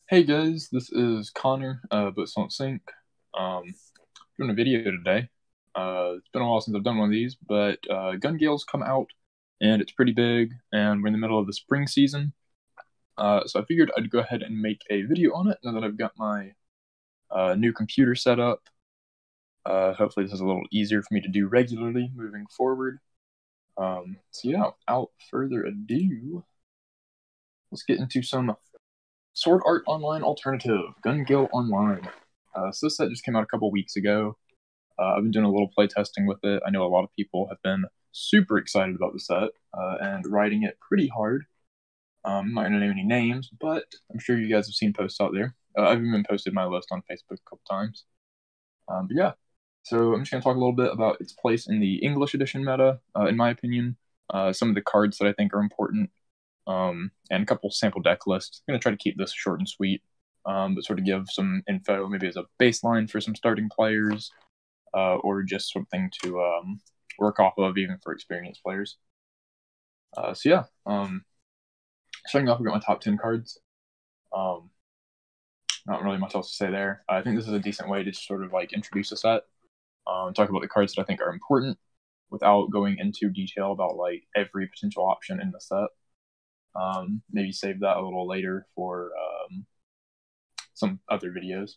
Hey guys, this is Connor, BoatsDon'tSink. Doing a video today. It's been a while since I've done one of these, but Gale's come out, and it's pretty big, and we're in the middle of the spring season. So I figured I'd go ahead and make a video on it now that I've got my new computer set up. Hopefully this is a little easier for me to do regularly moving forward. So yeah, without further ado, let's get into some Sword Art Online Alternative, Gale Online. So this set just came out a couple weeks ago. I've been doing a little playtesting with it. I know a lot of people have been super excited about the set and riding it pretty hard. I'm not going to name any names, but I'm sure you guys have seen posts out there. I've even posted my list on Facebook a couple times. But yeah, so I'm just going to talk a little bit about its place in the English edition meta, in my opinion. Some of the cards that I think are important. And a couple sample deck lists. I'm going to try to keep this short and sweet, but sort of give some info maybe as a baseline for some starting players, or just something to work off of even for experienced players. So yeah, starting off, we've got my top 10 cards. Not really much else to say there. I think this is a decent way to just sort of like introduce a set, talk about the cards that I think are important without going into detail about like every potential option in the set. Maybe save that a little later for some other videos.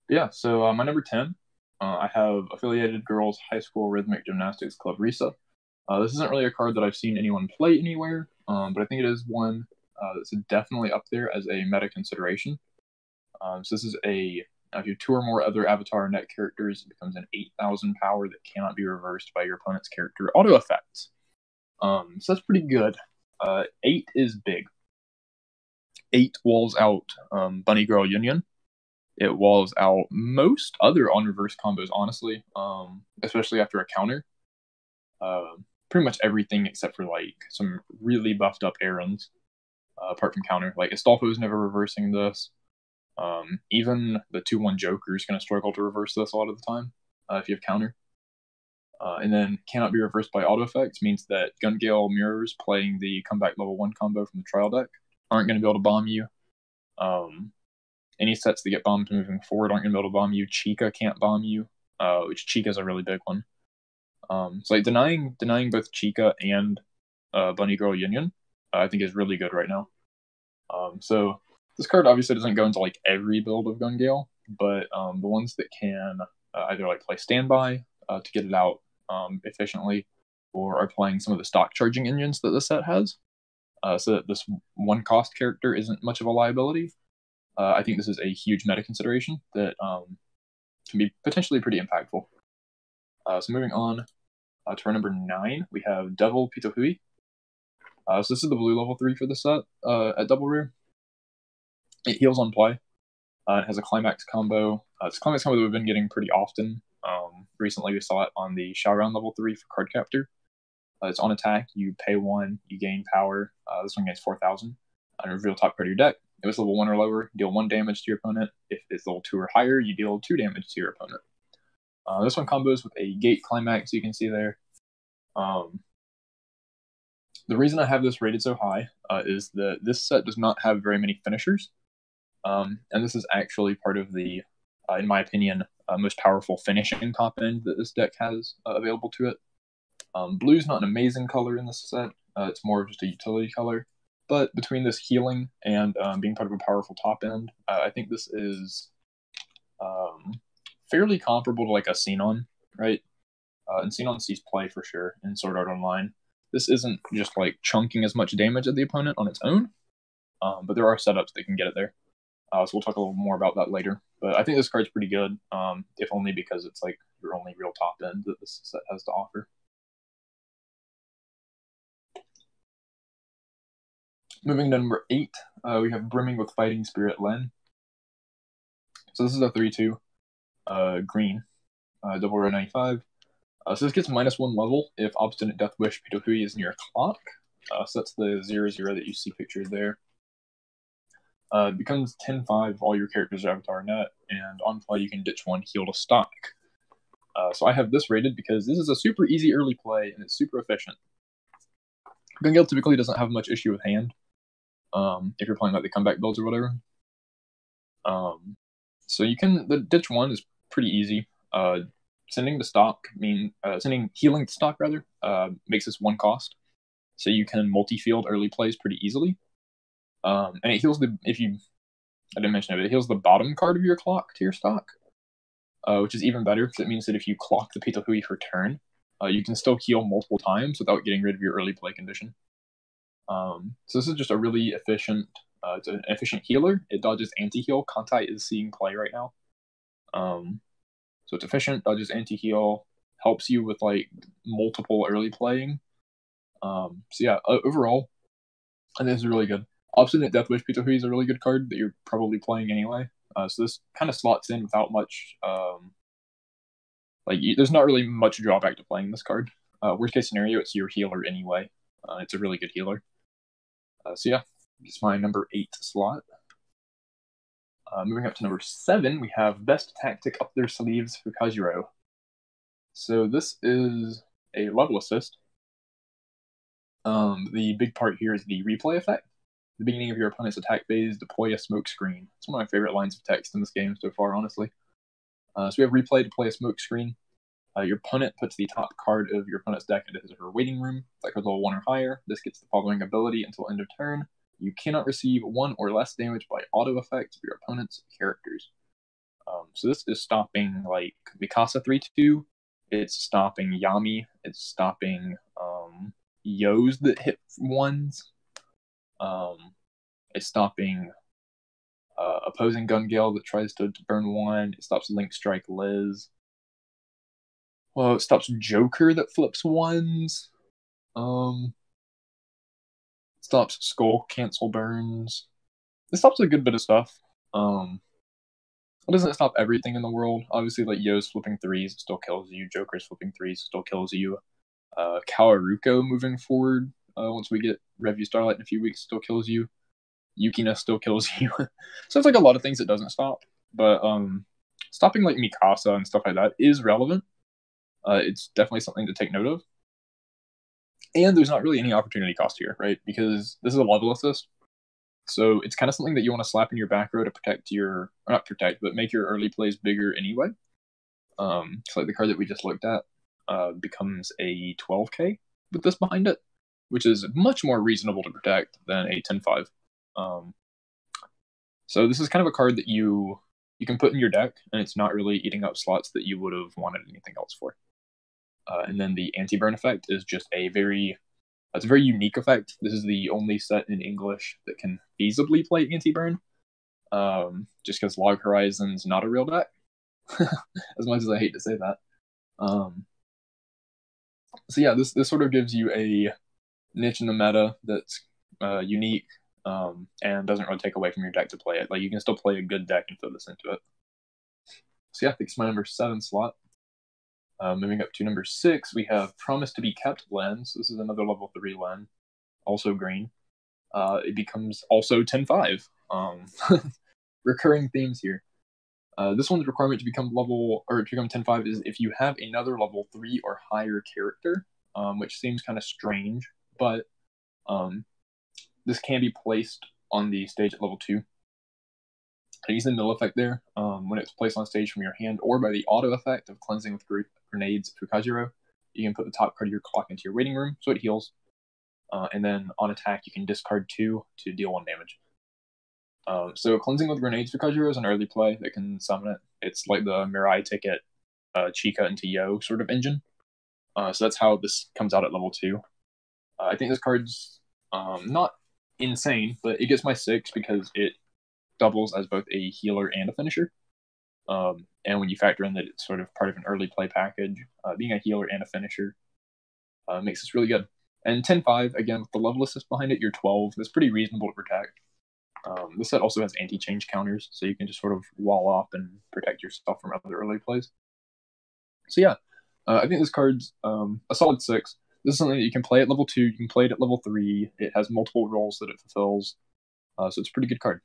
But yeah, so my number 10, I have Affiliated Girls High School Rhythmic Gymnastics Club Risa. This isn't really a card that I've seen anyone play anywhere, but I think it is one that's definitely up there as a meta consideration. So this is if you have 2 or more other Avatar net characters, it becomes an 8,000 power that cannot be reversed by your opponent's character auto effects. So that's pretty good. 8 is big. 8 walls out Bunny Girl Union. It walls out most other on reverse combos, honestly, especially after a counter. Pretty much everything except for like some really buffed up errands, apart from counter. Like Astolfo is never reversing this. Even the 2/1 Joker is going to struggle to reverse this a lot of the time if you have counter. And then cannot be reversed by auto effects means that Gale mirrors playing the comeback level 1 combo from the trial deck aren't going to be able to bomb you. Any sets that get bombed moving forward aren't going to be able to bomb you. Chica can't bomb you, which Chica is a really big one. So like denying both Chica and Bunny Girl Union, I think is really good right now. So this card obviously doesn't go into like every build of Gale, but the ones that can either like play standby to get it out efficiently, or are playing some of the stock charging engines that the set has, so that this 1 cost character isn't much of a liability. I think this is a huge meta consideration that can be potentially pretty impactful. So moving on to our number 9, we have Devil Pitohui. So this is the blue level 3 for the set at double rare. It heals on play. It has a climax combo. It's a climax combo that we've been getting pretty often. Recently we saw it on the Shaoran level 3 for card captor. It's on attack, you pay 1, you gain power. This one gains 4,000. And reveal top card of your deck. If it's level 1 or lower, deal 1 damage to your opponent. If it's level 2 or higher, you deal 2 damage to your opponent. This one combos with a gate climax, you can see there. The reason I have this rated so high is that this set does not have very many finishers. And this is actually part of the, in my opinion, most powerful finishing top end that this deck has available to it. Blue's not an amazing color in this set. It's more of just a utility color. But between this healing and being part of a powerful top end, I think this is fairly comparable to like a Xenon, right? And Xenon sees play for sure in Sword Art Online. This isn't just like chunking as much damage at the opponent on its own, but there are setups that can get it there. So we'll talk a little more about that later. But I think this card's pretty good, if only because it's like your only real top end that this set has to offer. Moving to number 8, we have Brimming with Fighting Spirit Len. So this is a 3/2 green, double rare 95. So this gets -1 level if Obstinate Death Wish Pitohui is near a clock. So that's the 0/0 that you see pictured there. It becomes 10/5, all your characters are Avatar net, and on play you can ditch 1, heal to stock. So I have this rated because this is a super easy early play, and it's super efficient. Gale typically doesn't have much issue with hand. if you're playing like the comeback builds or whatever. So you can, the ditch one is pretty easy. Sending healing to stock rather, makes this one cost. So you can multi-field early plays pretty easily. And it heals I didn't mention it, it heals the bottom card of your clock to your stock, which is even better because it means that if you clock the Pito Hui for turn, you can still heal multiple times without getting rid of your early play condition. So this is just a really efficient, it's an efficient healer. It dodges anti-heal. Kantai is seeing play right now. So it's efficient, dodges anti-heal, helps you with like multiple early playing. So yeah, overall, I think this is really good. Obstinate Death Wish Pito Hui is a really good card that you're probably playing anyway. So this kind of slots in without much, there's not really much drawback to playing this card. Worst case scenario, it's your healer anyway. It's a really good healer. So yeah, it's my number 8 slot. Moving up to number 7, we have Best Tactic Up Their Sleeves for Kajiro. So this is a level assist. The big part here is the replay effect. At the beginning of your opponent's attack phase, deploy a smoke screen. It's one of my favorite lines of text in this game so far, honestly. So we have replay, deploy a smoke screen. Your opponent puts the top card of your opponent's deck into his or her waiting room. If that card's level 1 or higher, this gets the following ability until end of turn. You cannot receive 1 or less damage by auto effects of your opponent's characters. So this is stopping like Mikasa 3-2. It's stopping Yami. It's stopping Yos that hit 1s. It's stopping opposing Gun Gale that tries to burn 1. It stops Link Strike Liz. Well, it stops Joker that flips 1s. Stops Skull cancel burns. It stops a good bit of stuff. It doesn't stop everything in the world. Obviously, like Yo's flipping 3s, it still kills you. Joker's flipping 3s, still kills you. Kawaruko moving forward, once we get Review Starlight in a few weeks, still kills you. Yukina still kills you. So it's like a lot of things it doesn't stop. But stopping like Mikasa and stuff like that is relevant. It's definitely something to take note of. And there's not really any opportunity cost here, right? Because this is a level assist. So it's kind of something that you want to slap in your back row to protect your, or not protect, but make your early plays bigger anyway. So like the card that we just looked at becomes a 12k with this behind it, which is much more reasonable to protect than a 10-5. So this is kind of a card that you can put in your deck, and it's not really eating up slots that you would have wanted anything else for. And then the anti-burn effect is just a very unique effect. This is the only set in English that can feasibly play anti-burn, just because Log Horizon's not a real deck, as much as I hate to say that. So yeah, this sort of gives you a niche in the meta that's unique, and doesn't really take away from your deck to play it. Like, you can still play a good deck and throw this into it. So yeah, I think it's my number 7 slot. Moving up to number 6, we have Promise to Be Kept lens. This is another level 3 lens, also green. It becomes also 10-5. Recurring themes here. This one's requirement to become 10-5 is if you have another level 3 or higher character, which seems kind of strange, but this can be placed on the stage at level 2. I use the mill effect there. When it's placed on stage from your hand or by the auto effect of cleansing with grenades for Kajiro, you can put the top card of your clock into your waiting room, so it heals. And then on attack, you can discard 2 to deal 1 damage. So cleansing with grenades for Kajiro is an early play that can summon it. It's like the Mirai ticket Chica into Yo sort of engine. So that's how this comes out at level 2. I think this card's not insane, but it gets my 6 because it doubles as both a healer and a finisher. And when you factor in that it's sort of part of an early play package, being a healer and a finisher makes this really good. And 10-5, again, with the level assist behind it, you're 12. That's pretty reasonable to protect. This set also has anti-change counters, so you can just sort of wall off and protect yourself from other early plays. So yeah, I think this card's a solid 6. This is something that you can play at level 2, you can play it at level 3, it has multiple roles that it fulfills, so it's a pretty good card.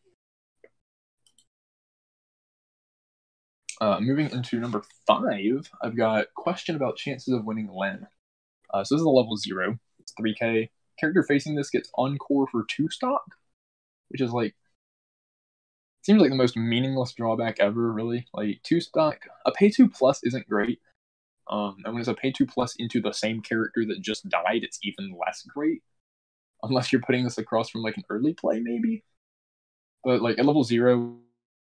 Moving into number 5, I've got Question About Chances of Winning Len. So this is a level 0, it's 3k. Character facing this gets Encore for 2 stock. which is like, seems like the most meaningless drawback ever, really. Like, 2 stock, a pay 2 plus isn't great. And when it's a pay 2 plus into the same character that just died, it's even less great. Unless you're putting this across from like an early play, maybe. But like at level 0,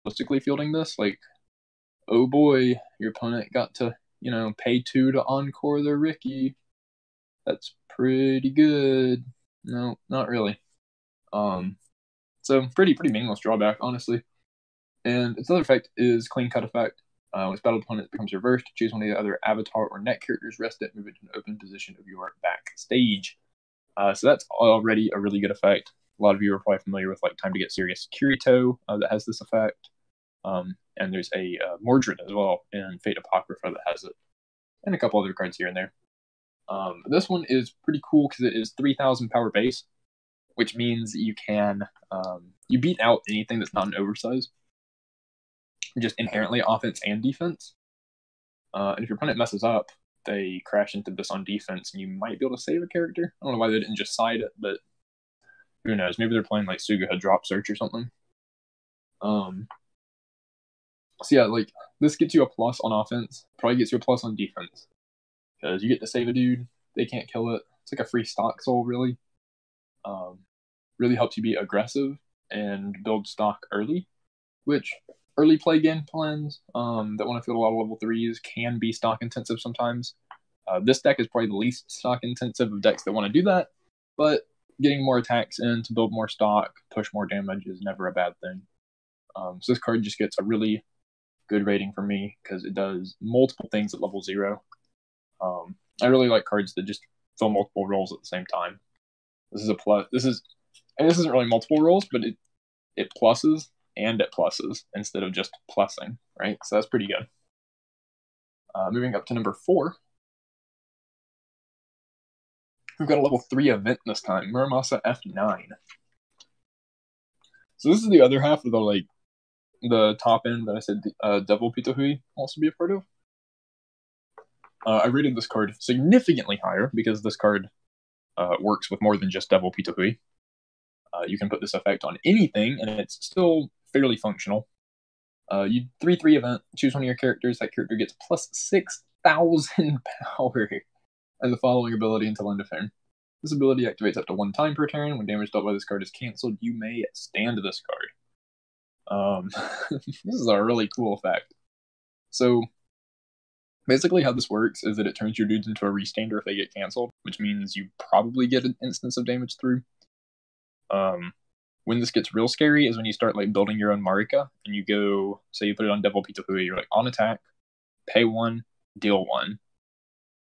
realistically fielding this, like, oh boy, your opponent got to, you know, pay 2 to encore their Ricky. That's pretty good. No, not really. So pretty meaningless drawback, honestly. And its other effect is clean cut effect. When its battle opponent becomes reversed, choose one of the other avatar or net characters, rest it, move it to an open position of your backstage. So that's already a really good effect. A lot of you are probably familiar with like Time to Get Serious Kirito that has this effect. And there's a Mordred as well in Fate Apocrypha that has it. And a couple other cards here and there. This one is pretty cool because it is 3,000 power base, which means you can you beat out anything that's not an oversize, just inherently offense and defense. And if your opponent messes up, they crash into this on defense, and you might be able to save a character. I don't know why they didn't just side it, but who knows? Maybe they're playing like Sugaha Drop Search or something. So yeah, like, this gets you a plus on offense, probably gets you a plus on defense. Because you get to save a dude, they can't kill it. It's like a free stock soul, really. Really helps you be aggressive and build stock early, which early play game plans that want to field a lot of level 3s can be stock intensive sometimes. This deck is probably the least stock intensive of decks that want to do that, but getting more attacks in to build more stock, push more damage is never a bad thing. So this card just gets a really good rating for me because it does multiple things at level 0. I really like cards that just fill multiple roles at the same time. This is a plus. This isn't really multiple roles, but it pluses and it pluses instead of just plussing, right? So that's pretty good. Moving up to number 4. We've got a level 3 event this time, Muramasa F9. So this is the other half of the top end that I said Devil Pitohui also be a part of. I rated this card significantly higher because this card works with more than just Devil Pitohui. You can put this effect on anything, and it's still fairly functional. You 3/3 event, choose one of your characters. That character gets plus 6,000 power and the following ability until end of turn. This ability activates up to 1 time per turn. When damage dealt by this card is canceled, you may stand this card. This is a really cool effect. So basically how this works is that it turns your dudes into a restander if they get canceled, which means you probably get an instance of damage through. When this gets real scary is when you start like building your own Marika, and you go, say you put it on Devil Pitohui, you're like, on attack, pay 1, deal 1.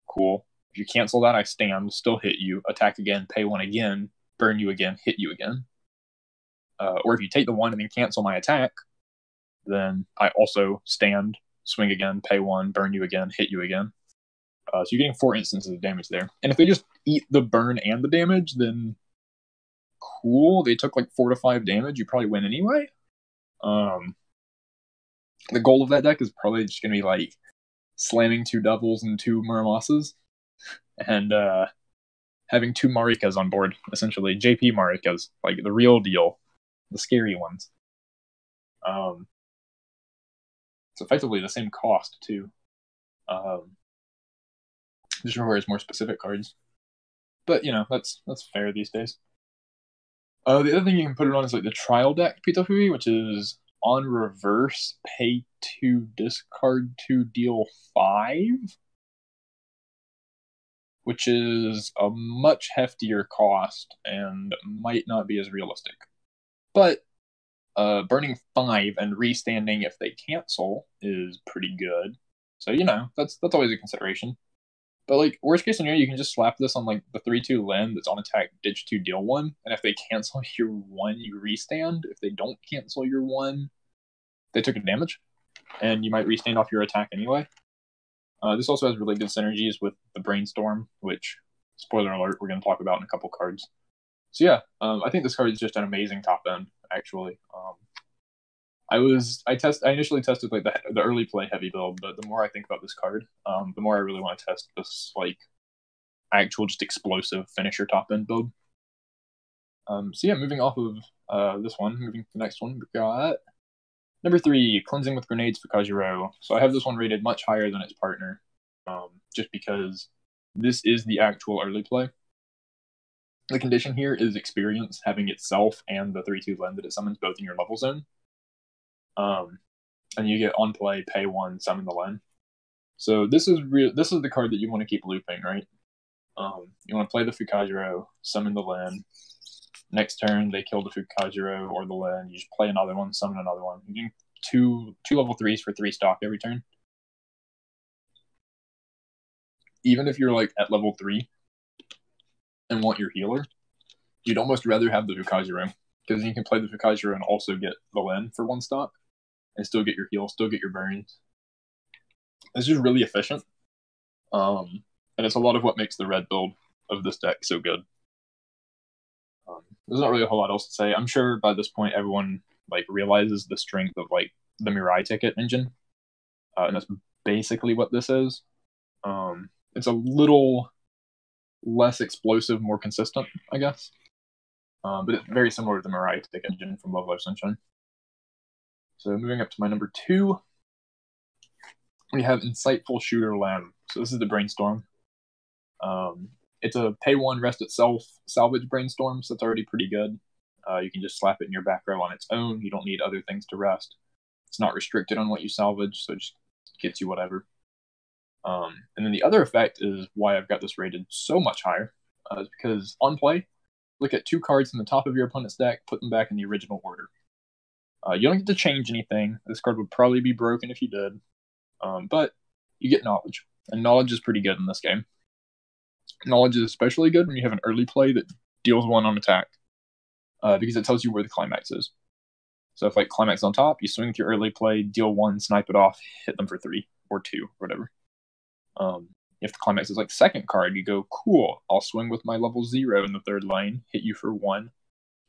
Cool. If you cancel that, I stand, still hit you, attack again, pay 1 again, burn you again, hit you again. Or if you take the 1 and then cancel my attack, then I also stand, swing again, pay 1, burn you again, hit you again. So you're getting 4 instances of damage there. And if they just eat the burn and the damage, then cool. They took like 4 to 5 damage. You probably win anyway. The goal of that deck is probably just going to be like slamming 2 Devils and 2 Muramasas and having 2 Marikas on board, essentially. JP Marikas, like the real deal, the scary ones. It's effectively the same cost, too. Just requires more specific cards. But, you know, that's fair these days. The other thing you can put it on is like the trial deck Pitohui, which is on reverse, pay 2, discard 2, deal 5, which is a much heftier cost and might not be as realistic. But burning 5 and restanding if they cancel is pretty good. So, you know, that's always a consideration. But, like, worst case scenario, you can just slap this on, like, the 3/2 Len that's on attack, ditch 2, deal 1. And if they cancel your 1, you restand. If they don't cancel your 1, they took a damage. And you might restand off your attack anyway. This also has really good synergies with the Brainstorm, which, spoiler alert, we're going to talk about in a couple cards. So, yeah, I think this card is just an amazing top end, actually. I initially tested like the early play heavy build, but the more I think about this card, the more I really want to test this like actual just explosive finisher top end build. So yeah, moving off of this one, moving to the next one, we've got number 3, Cleansing with Grenades for Kajiro. So I have this one rated much higher than its partner, just because this is the actual early play. The condition here is experience, having itself and the 3/2 Lend that it summons both in your level zone. And you get on play, pay 1, summon the Lend. So this is the card that you want to keep looping, right? You want to play the Fukajiro, summon the Lend. Next turn, they kill the Fukajiro or the Lend. You just play another one, summon another one. You can two level 3s for 3 stock every turn. Even if you're like at level 3 and want your healer, you'd almost rather have the Fukajiro, because you can play the Fukajiro and also get the Lend for 1 stock and still get your heal, still get your burns. It's just really efficient. And it's a lot of what makes the red build of this deck so good. There's not really a whole lot else to say. I'm sure by this point everyone like realizes the strength of like the Mirai ticket engine, and that's basically what this is. It's a little less explosive, more consistent, I guess, but it's very similar to the Mirai ticket engine from Love Live Sunshine. So moving up to my number 2, we have Insightful Shooter Lamb. So this is the Brainstorm. It's a pay 1, rest itself, salvage Brainstorm, so it's already pretty good. You can just slap it in your back row on its own. You don't need other things to rest. It's not restricted on what you salvage, so it just gets you whatever. And then the other effect is why I've got this rated so much higher, is because on play, look at 2 cards in the top of your opponent's deck, put them back in the original order. You don't get to change anything. This card would probably be broken if you did, but you get knowledge, and knowledge is pretty good in this game. Knowledge is especially good when you have an early play that deals 1 on attack, because it tells you where the climax is. So if like climax on top, you swing with your early play, deal 1, snipe it off, hit them for 3 or 2, whatever. If the climax is like second card, you go, cool, I'll swing with my level 0 in the 3rd lane, hit you for 1,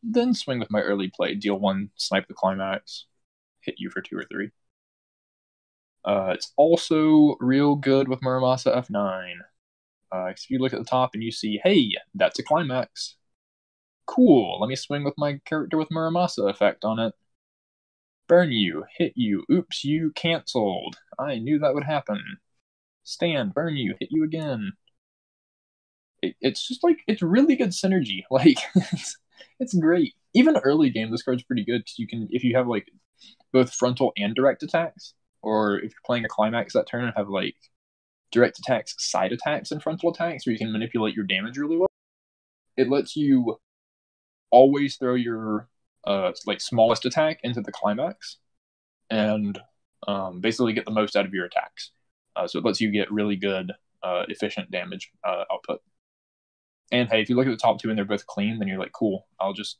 then swing with my early play, deal 1, snipe the climax, hit you for 2 or 3. It's also real good with Muramasa F9. If you look at the top and you see, hey, that's a climax. Cool, let me swing with my character with Muramasa effect on it. Burn you, hit you, oops, you canceled. I knew that would happen. Stand, burn you, hit you again. It's just like, it's really good synergy. Like, it's great. Even early game, this card's pretty good, because you can, if you have like both frontal and direct attacks, or if you're playing a climax that turn and have like direct attacks, side attacks, and frontal attacks, where you can manipulate your damage really well, it lets you always throw your like smallest attack into the climax and basically get the most out of your attacks. So it lets you get really good efficient damage output. And hey, if you look at the top 2 and they're both clean, then you're like, cool, I'll just,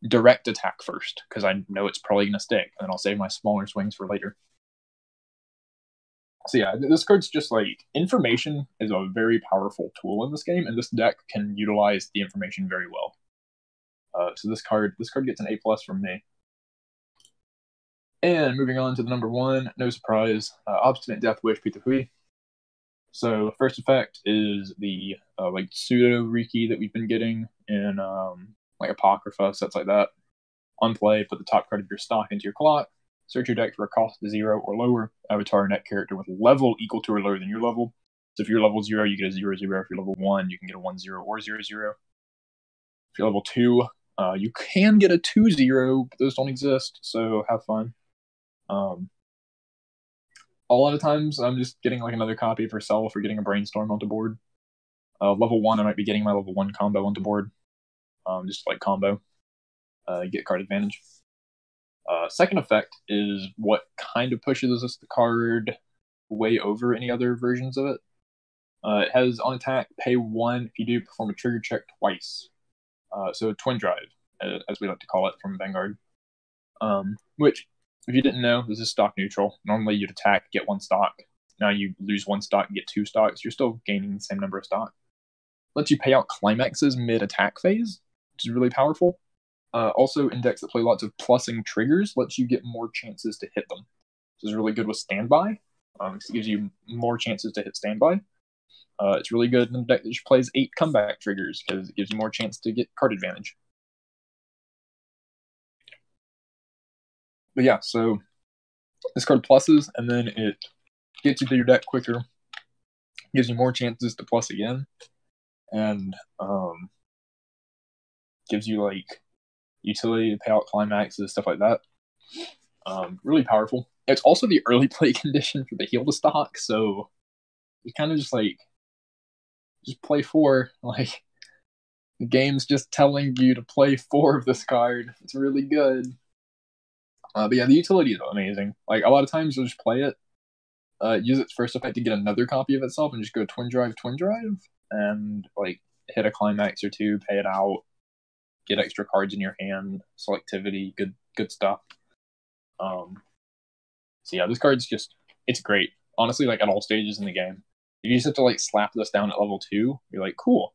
direct attack first, because I know it's probably going to stick, and then I'll save my smaller swings for later. So yeah, this card's just like, information is a very powerful tool in this game, and this deck can utilize the information very well. So this card gets an A+ from me. And moving on to the number 1, no surprise, Obstinate Death Wish Pitahui. So first effect is the like pseudo Riki that we've been getting in like Apocrypha, sets like that. On play, put the top card of your stock into your clock. Search your deck for a cost of 0 or lower. Avatar a net character with level equal to or lower than your level. So if you're level 0, you get a 0/0. If you're level 1, you can get a 1/0 or 0/0. If you're level 2, you can get a 2/0, but those don't exist, so have fun. A lot of times, I'm just getting like another copy for self or getting a Brainstorm onto board. Level 1, I might be getting my level 1 combo onto board. Just like combo. Get card advantage. Second effect is what kind of pushes this card way over any other versions of it. It has on attack, pay 1 if you do perform a trigger check twice. So Twin Drive, as we like to call it from Vanguard. Which, if you didn't know, this is stock neutral. Normally you'd attack, get 1 stock. Now you lose 1 stock and get 2 stocks. You're still gaining the same number of stock. Lets you pay out climaxes mid-attack phase, which is really powerful. Also, in decks that play lots of plussing triggers, lets you get more chances to hit them. This is really good with standby. It gives you more chances to hit standby. It's really good in a deck that plays 8 comeback triggers because it gives you more chance to get card advantage. But yeah, so this card pluses, and then it gets you through your deck quicker, gives you more chances to plus again, and gives you like utility to pay out climaxes, stuff like that. Really powerful. It's also the early play condition for the heal to stock, so you kind of just like just play 4. Like the game's just telling you to play 4 of this card. It's really good. But yeah, the utility is amazing. Like a lot of times you'll just play it, use its first effect to get another copy of itself, and just go twin drive, and like hit a climax or 2, pay it out, get extra cards in your hand, selectivity, good stuff. So yeah, this card's just, it's great. Honestly, like at all stages in the game. If you just have to like slap this down at level 2, you're like, cool.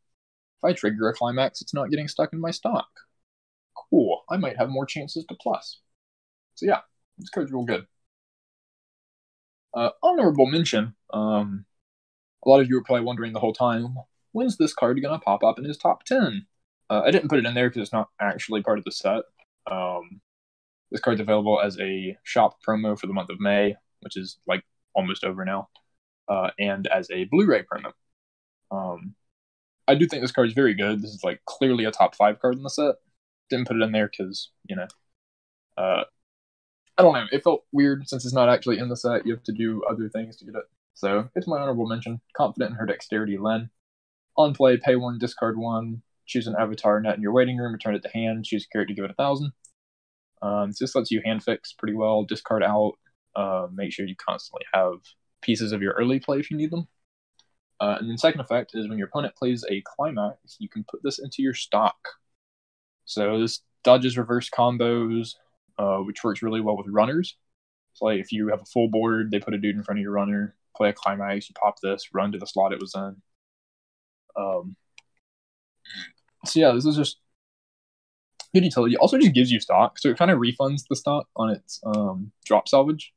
If I trigger a climax, it's not getting stuck in my stock. Cool. I might have more chances to plus. So yeah, this card's real good. Honorable mention. A lot of you were probably wondering the whole time, when's this card gonna pop up in his top 10? I didn't put it in there because it's not actually part of the set. This card's available as a shop promo for the month of May, which is like almost over now, and as a Blu-ray promo. I do think this card is very good. This is like clearly a top 5 card in the set. Didn't put it in there because, you know, I don't know. It felt weird since it's not actually in the set. You have to do other things to get it. So it's my honorable mention. Confident in her dexterity, Len. On play, pay 1, discard 1, choose an avatar net in your waiting room, return it to hand, choose a character, give it 1,000. This lets you hand fix pretty well, discard out, make sure you constantly have pieces of your early play if you need them. And then second effect is when your opponent plays a climax, you can put this into your stock. So this dodges reverse combos, which works really well with runners. So like if you have a full board, they put a dude in front of your runner, play a climax, you pop this, run to the slot it was in. So yeah, this is just good utility. It also just gives you stock, so it kind of refunds the stock on its drop salvage.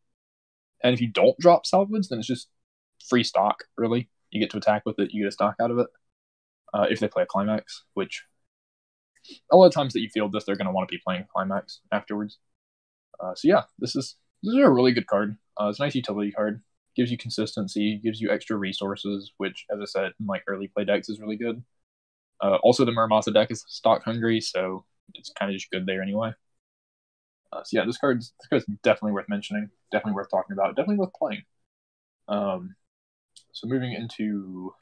And if you don't drop salvage, then it's just free stock, really. You get to attack with it, you get a stock out of it. If they play a climax, which a lot of times that you field this, they're going to want to be playing climax afterwards. So yeah, this is a really good card. It's a nice utility card. Gives you consistency, gives you extra resources, which, as I said, in like early play decks is really good. Also, the Muramasa deck is stock hungry, so it's kind of just good there anyway. So yeah, this card's definitely worth mentioning, definitely worth talking about, definitely worth playing. So moving into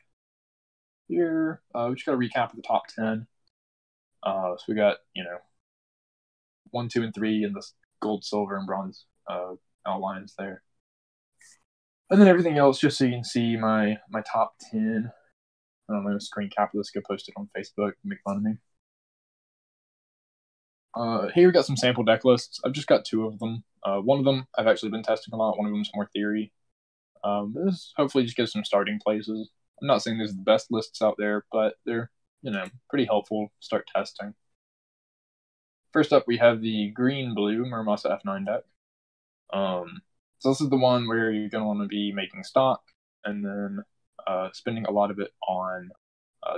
here, we just got to recap the top 10. So we got, 1, 2, and 3 in the gold, silver, and bronze outlines there. And then everything else, just so you can see my top 10. I'm going to screen cap this, go post it on Facebook, make fun of me. Here we got some sample deck lists. I've just got 2 of them. One of them I've actually been testing a lot. One of them is more theory. This hopefully just gives some starting places. I'm not saying there's the best lists out there, but they're, pretty helpful to start testing. First up, we have the green-blue Muramasa F9 deck. So this is the one where you're going to want to be making stock and then spending a lot of it on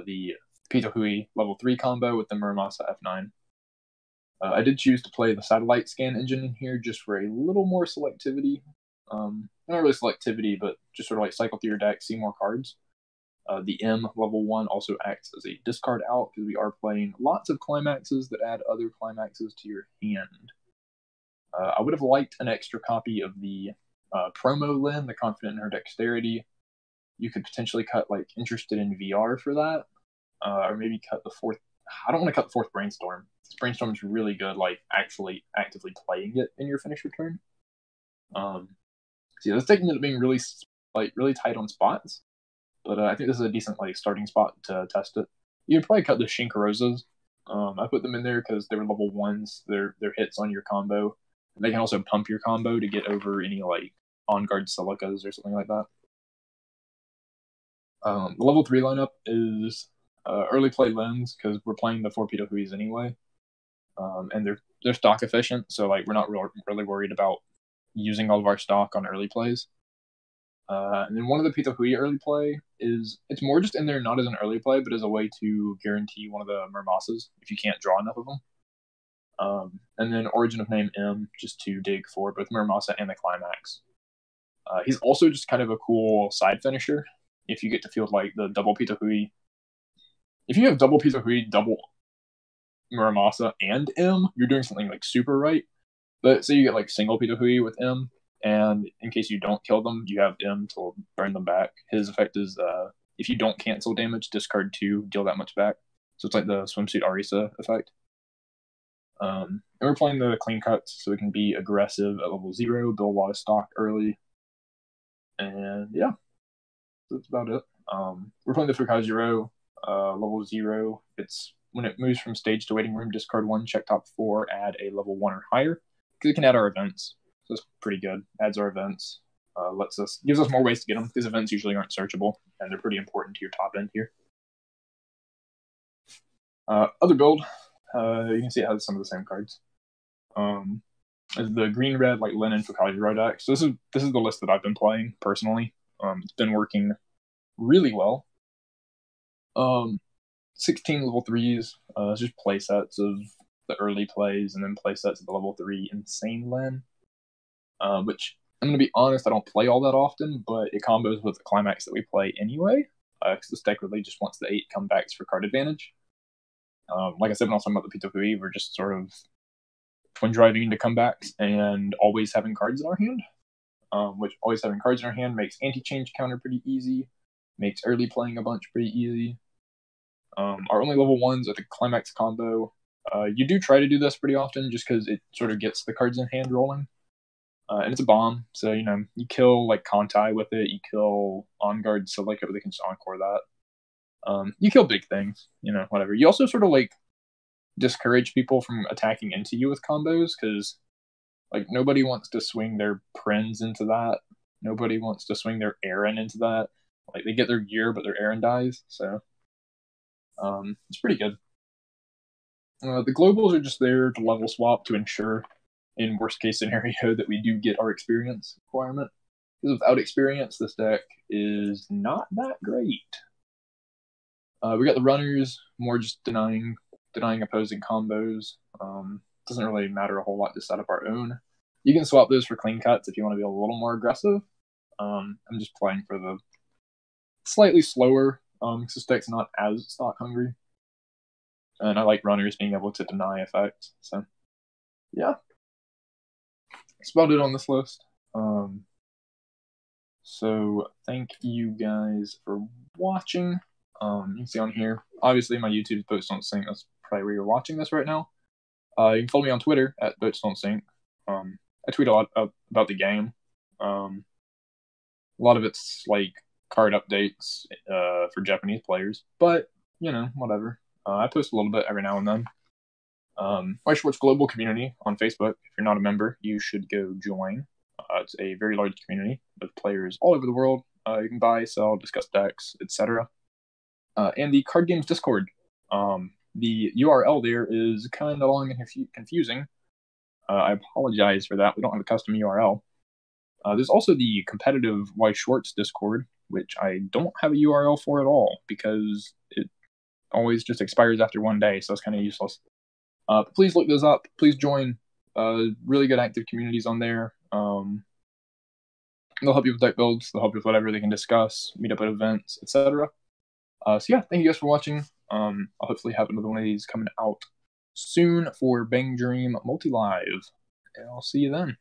the Pitohui level 3 combo with the Muramasa F9. I did choose to play the satellite scan engine in here just for a little more selectivity. Not really selectivity, but just sort of like cycle through your deck, see more cards. The M level 1 also acts as a discard out because we are playing lots of climaxes that add other climaxes to your hand. I would have liked an extra copy of the promo Lin, the Confident in Her Dexterity. You could potentially cut like Interested in VR for that, or maybe cut the 4th. I don't want to cut the 4th Brainstorm. This Brainstorm is really good, like actually actively playing it in your finish return. So yeah, this deck ended up being really tight on spots, but I think this is a decent like starting spot to test it. You could probably cut the Shinkarosas. I put them in there because they were level 1s. They're hits on your combo. And they can also pump your combo to get over any like on guard silicas or something like that. The level 3 lineup is early play lens because we're playing the 4 Pitohuis anyway, and they're stock efficient, so like we're not really worried about using all of our stock on early plays. And then one of the Pita Hui early play is, it's more just in there not as an early play, but as a way to guarantee one of the Murmasas if you can't draw enough of them. And then Origin of Name M, just to dig for both Muramasa and the Climax. He's also just kind of a cool side finisher if you get to field like the double Pita Hui. If you have double Pita Hui, double Muramasa, and M, you're doing something like super right. But say you get like single Pita Hui with M, and in case you don't kill them, you have M to burn them back. His effect is if you don't cancel damage, discard 2, deal that much back. So it's like the Swimsuit Arisa effect. And we're playing the clean cuts, so we can be aggressive at level 0, build a lot of stock early. And yeah, that's about it. We're playing the Fukajiro, level 0. It's when it moves from stage to waiting room, discard 1, check top 4, add a level 1 or higher. Because it can add our events. So it's pretty good. Adds our events. Gives us more ways to get them. These events usually aren't searchable, and they're pretty important to your top end here. Other build, you can see it has some of the same cards. The green-red like Lenin Fukajiro deck. So this is the list that I've been playing personally. It's been working really well. 16 level 3s. It's just play sets of the early plays, and then play sets of the level 3 Insane Len. Which, I'm going to be honest, I don't play all that often, but it combos with the Climax that we play anyway, because this deck really just wants the 8 comebacks for card advantage. Like I said when I was talking about the Pita Hui, we're just sort of twin driving into comebacks and always having cards in our hand, which always having cards in our hand makes anti-change counter pretty easy, makes early playing a bunch pretty easy. Our only level 1s are the Climax combo. You do try to do this pretty often just because it sort of gets the cards in hand rolling. And it's a bomb, so, you kill, like, Kantai with it, you kill On Guard Silica, but they can just Encore that. You kill big things, whatever. You also sort of, like, discourage people from attacking into you with combos, because, like, nobody wants to swing their Prinz into that. Nobody wants to swing their Aaron into that. Like, they get their gear, but their Aaron dies, so... it's pretty good. The globals are just there to level swap to ensure, in worst case scenario, that we do get our experience requirement. Because without experience, this deck is not that great. We got the runners, more just denying opposing combos. Doesn't really matter a whole lot to set up our own. You can swap those for clean cuts if you want to be a little more aggressive. I'm just playing for the slightly slower, because this deck's not as stock hungry. And I like runners being able to deny effects. So, yeah. That's about it on this list. So, thank you guys for watching. You can see on here, obviously my YouTube is BoatsDon'tSink. That's probably where you're watching this right now. You can follow me on Twitter at BoatsDon'tSink. I tweet a lot about the game. A lot of it's like card updates for Japanese players, but whatever. I post a little bit every now and then. My Schwartz Global community on Facebook. If you're not a member, you should go join. It's a very large community with players all over the world. You can buy, sell, discuss decks, etc. And the Card Games Discord. The URL there is kind of long and confusing. I apologize for that. We don't have a custom URL. There's also the competitive Y Schwartz Discord, which I don't have a URL for at all because it always just expires after one day, so it's kind of useless. But please look those up. Please join. Really good active communities on there. They'll help you with deck builds. They'll help you with whatever they can discuss, meet up at events, etc. So yeah, thank you guys for watching. I'll hopefully have another one of these coming out soon for Bang Dream Multi-Live. And I'll see you then.